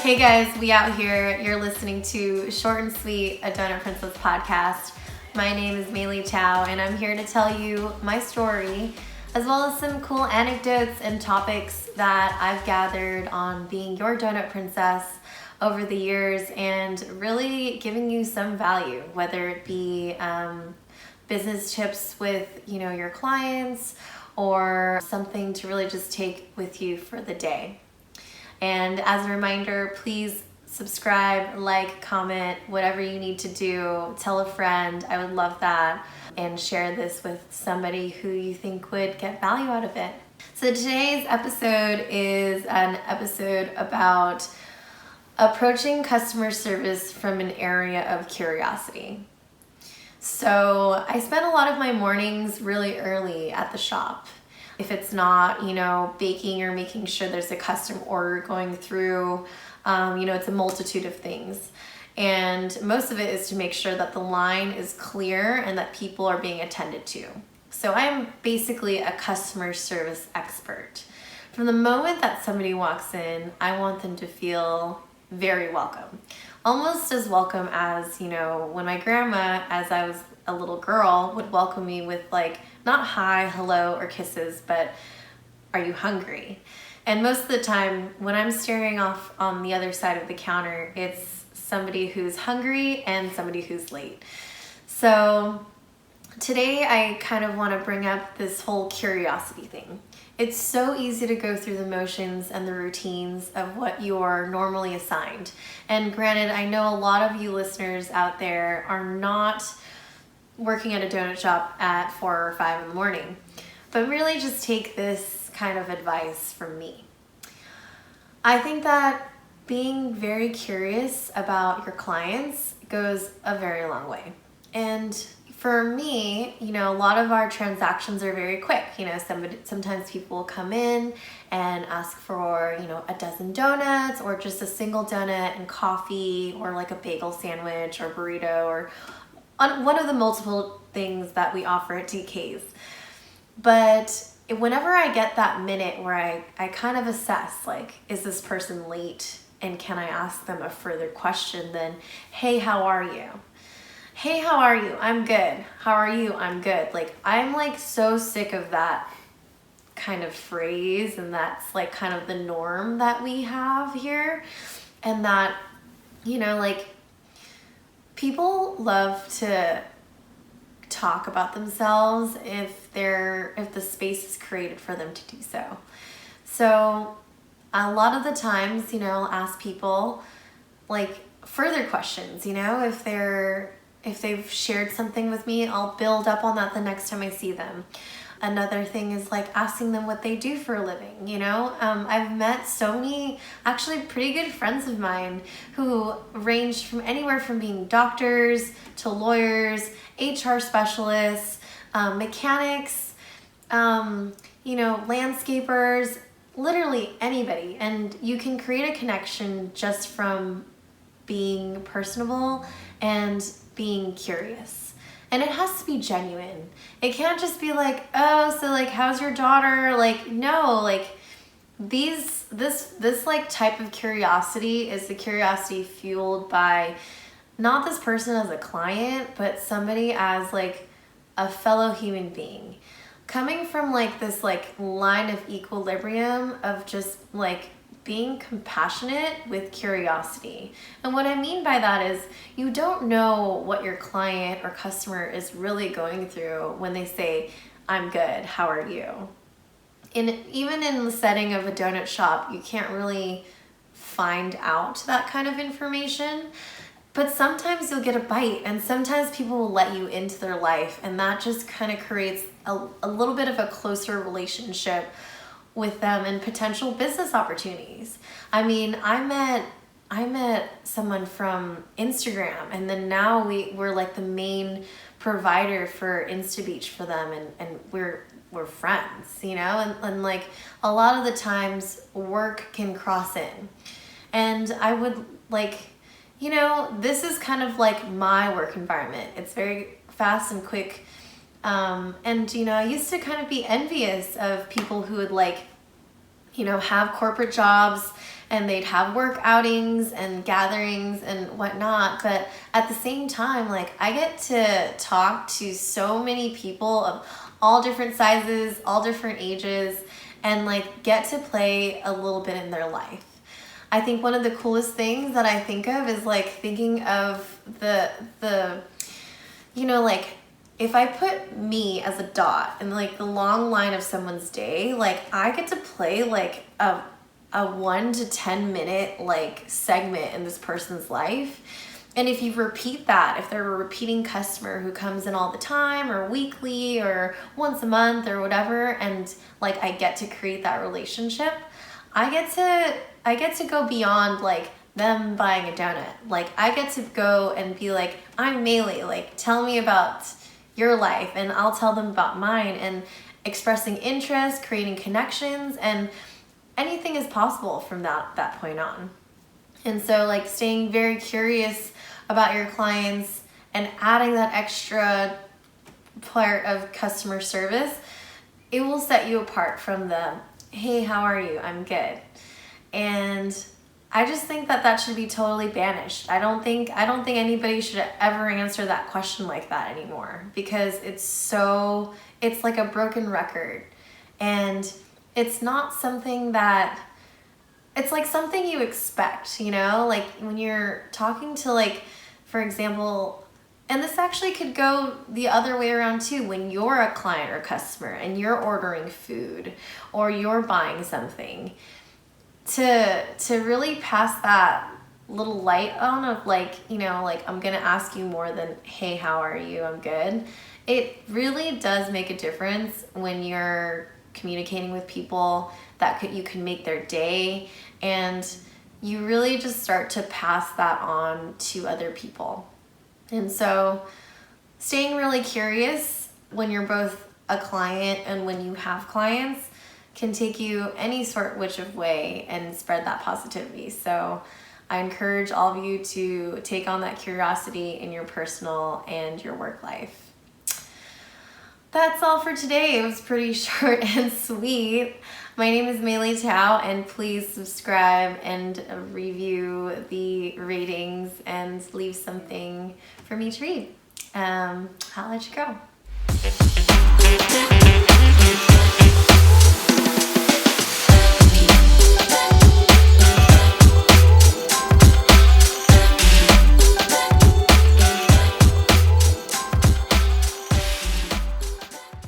Hey guys, we out here. You're listening to Short and Sweet, a Donut Princess podcast. My name is Mayly Tao, and I'm here to tell you my story, as well as some cool anecdotes and topics that I've gathered on being your donut princess over the years, and really giving you some value, whether it be business tips with your clients, or something to really just take with you for the day. And as a reminder, please subscribe, like, comment, whatever you need to do. Tell a friend, I would love that. And share this with somebody who you think would get value out of it. So today's episode is an episode about approaching customer service from an area of curiosity. So I spend a lot of my mornings really early at the shop. If it's not, baking or making sure there's a custom order going through, it's a multitude of things. And most of it is to make sure that the line is clear and that people are being attended to. So I'm basically a customer service expert. From the moment that somebody walks in, I want them to feel very welcome. Almost as welcome as, when my grandma, as I was a little girl, would welcome me with not hi, hello, or kisses, but are you hungry? And most of the time when I'm staring off on the other side of the counter, it's somebody who's hungry and somebody who's late. So today I kind of want to bring up this whole curiosity thing. It's so easy to go through the motions and the routines of what you're normally assigned. And granted, I know a lot of you listeners out there are not working at a donut shop at 4 or 5 in the morning, but really just take this kind of advice from me. I think that being very curious about your clients goes a very long way. And for me, a lot of our transactions are very quick. Sometimes people will come in and ask for, a dozen donuts, or just a single donut and coffee, or like a bagel sandwich or burrito, or one of the multiple things that we offer at DK's. But whenever I get that minute where I kind of assess, is this person late? And can I ask them a further question than, hey, how are you? Hey, how are you? I'm good. How are you? I'm good. I'm so sick of that kind of phrase, and that's kind of the norm that we have here. And that, people love to talk about themselves if the space is created for them to do so. So a lot of the times, I'll ask people further questions, if they've shared something with me, I'll build up on that the next time I see them. Another thing is asking them what they do for a living, I've met so many actually pretty good friends of mine who range from anywhere from being doctors to lawyers, HR specialists, mechanics, landscapers, literally anybody. And you can create a connection just from being personable and being curious. And it has to be genuine. It can't just be how's your daughter? No, this type of curiosity is the curiosity fueled by not this person as a client, but somebody as a fellow human being. Coming from this line of equilibrium of just being compassionate with curiosity. And what I mean by that is you don't know what your client or customer is really going through when they say, I'm good, how are you? Even in the setting of a donut shop, you can't really find out that kind of information. But sometimes you'll get a bite, and sometimes people will let you into their life, and that just kind of creates a little bit of a closer relationship with them and potential business opportunities. I mean, I met someone from Instagram, and then now we're the main provider for InstaBeach for them, and we're friends, and a lot of the times work can cross in. And I would this is kind of my work environment. It's very fast and quick. And I used to kind of be envious of people who would have corporate jobs, and they'd have work outings and gatherings and whatnot. But at the same time, like, I get to talk to so many people of all different sizes, all different ages, and like get to play a little bit in their life. I think one of the coolest things that I think of is like thinking of the like, if I put me as a dot in like the long line of someone's day, like I get to play like a 1 to 10 minute like segment in this person's life. And if you repeat that, if they're a repeating customer who comes in all the time or weekly or once a month or whatever, and like I get to create that relationship, I get to go beyond like them buying a donut. Like I get to go and be like, I'm Mayly, like tell me about your life, and I'll tell them about mine, and expressing interest, creating connections, and anything is possible from that point on. And so like staying very curious about your clients and adding that extra part of customer service, it will set you apart from the, hey, how are you? I'm good. And I just think that should be totally banished. I don't think anybody should ever answer that question like that anymore, because it's like a broken record. And it's not something that, it's like something you expect, like when you're talking to, like, for example, and this actually could go the other way around too, when you're a client or customer and you're ordering food or you're buying something, to really pass that little light on of like, like I'm gonna ask you more than, hey, how are you? I'm good. It really does make a difference when you're communicating with people that you can make their day, and you really just start to pass that on to other people. And so staying really curious when you're both a client and when you have clients can take you any which of way and spread that positivity. So I encourage all of you to take on that curiosity in your personal and your work life. That's all for today. It was pretty short and sweet. My name is Mayly Tao, and please subscribe and review the ratings and leave something for me to read. I'll let you go.